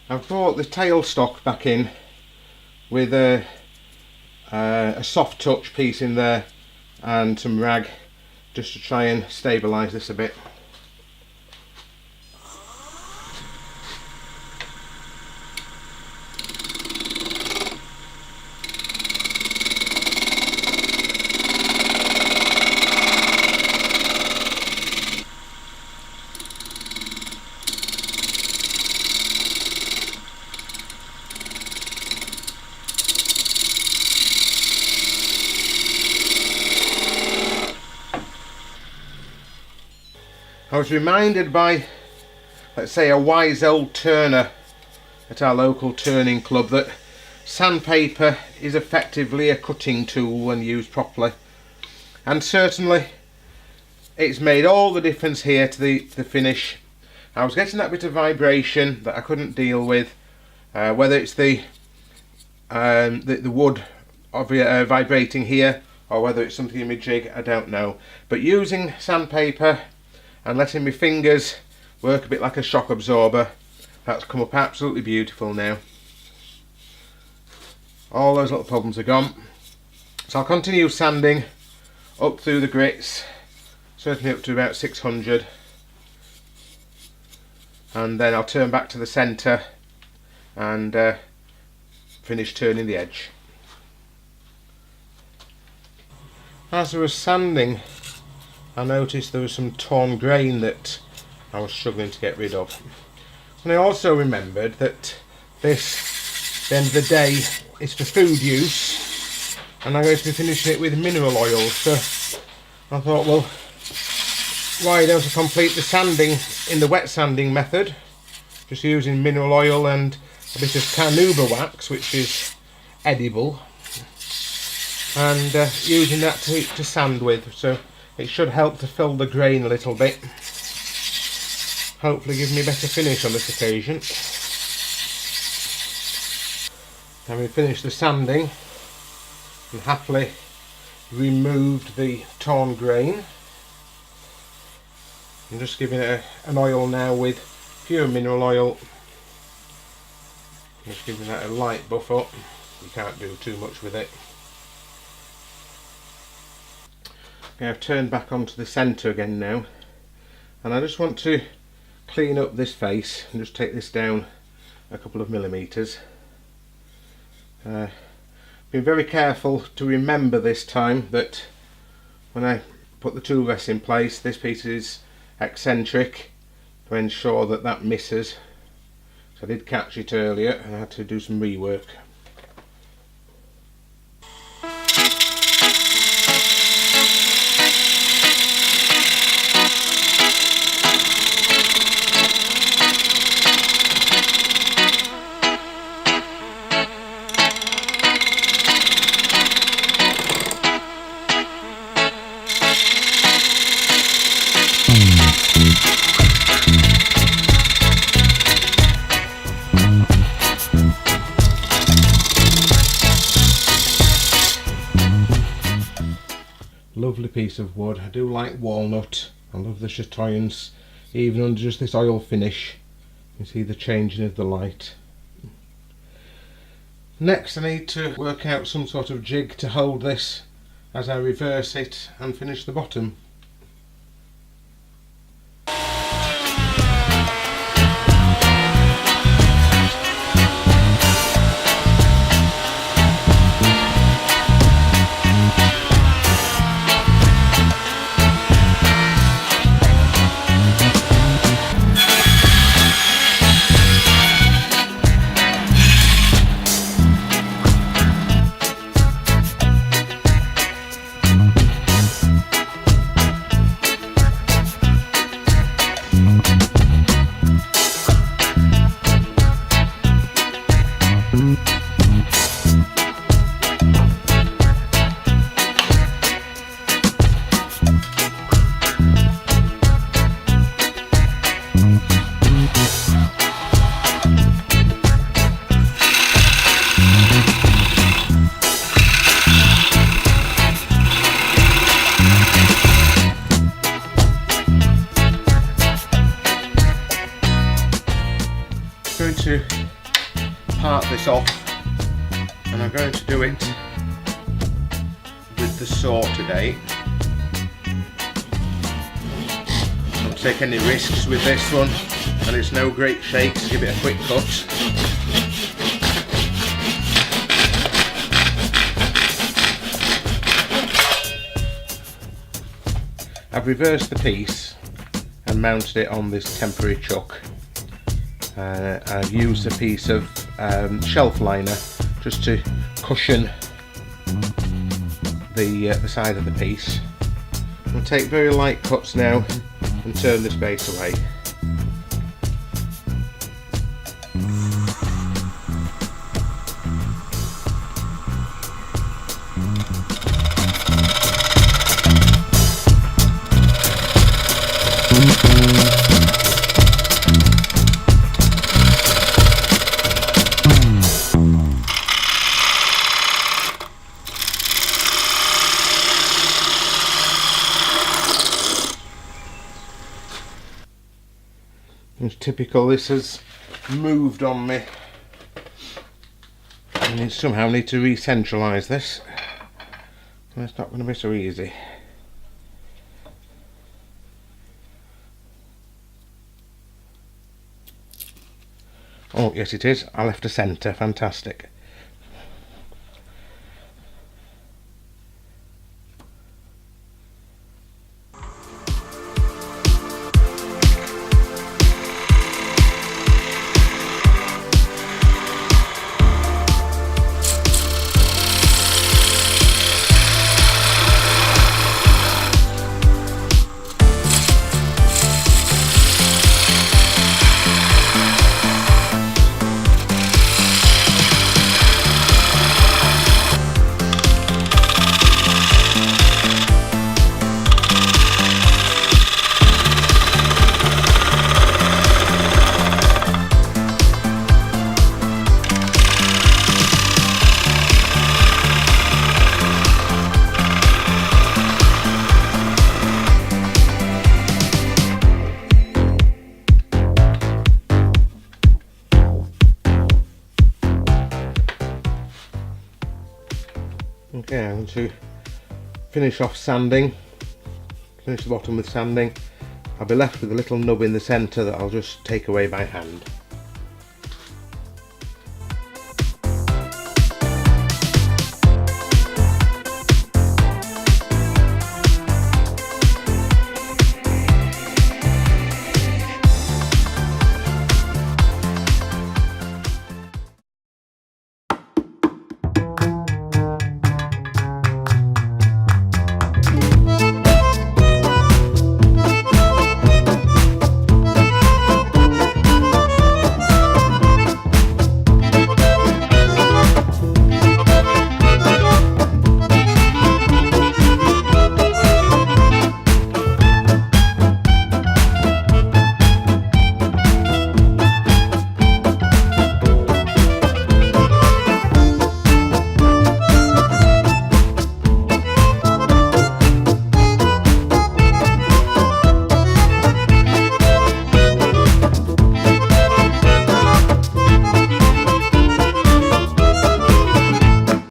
I've brought the tailstock back in with a soft touch piece in there and some rag just to try and stabilise this a bit. I was reminded by, let's say, a wise old turner at our local turning club that sandpaper is effectively a cutting tool when used properly, and certainly it's made all the difference here to the finish. I was getting that bit of vibration that I couldn't deal with, whether it's the wood vibrating here or whether it's something in my jig, I don't know, but using sandpaper and letting my fingers work a bit like a shock absorber, that's come up absolutely beautiful now. All those little problems are gone. So I'll continue sanding up through the grits, certainly up to about 600, and then I'll turn back to the centre and finish turning the edge. As I was sanding, I noticed there was some torn grain that I was struggling to get rid of. And I also remembered that this, at the end of the day, is for food use, and I'm going to be finishing it with mineral oil. So I thought, well, why don't I complete the sanding in the wet sanding method, just using mineral oil and a bit of carnauba wax, which is edible, and using that to sand with. So it should help to fill the grain a little bit. Hopefully give me a better finish on this occasion. Having finished the sanding and happily removed the torn grain, I'm just giving it an oil now with pure mineral oil. Just giving that a light buff up. You can't do too much with it. Okay, I've turned back onto the centre again now, and I just want to clean up this face and just take this down a couple of millimetres. Been very careful to remember this time that when I put the tool rest in place, this piece is eccentric to ensure that that misses. So I did catch it earlier and I had to do some rework. Lovely piece of wood. I do like walnut. I love the chatoyance. Even under just this oil finish, you see the changing of the light. Next I need to work out some sort of jig to hold this as I reverse it and finish the bottom. To part this off, and I'm going to do it with the saw today. Don't take any risks with this one, and it's no great shake, so give it a quick cut. I've reversed the piece and mounted it on this temporary chuck. I've used a piece of shelf liner just to cushion the side of the piece. I'll take very light cuts now and turn this base away. It's typical, this has moved on me, and I somehow need to re-centralise this. It's not going to be so easy. Oh yes it is, I left a centre, fantastic. Okay, I'm going to finish off sanding, finish the bottom with sanding. I'll be left with a little nub in the centre that I'll just take away by hand.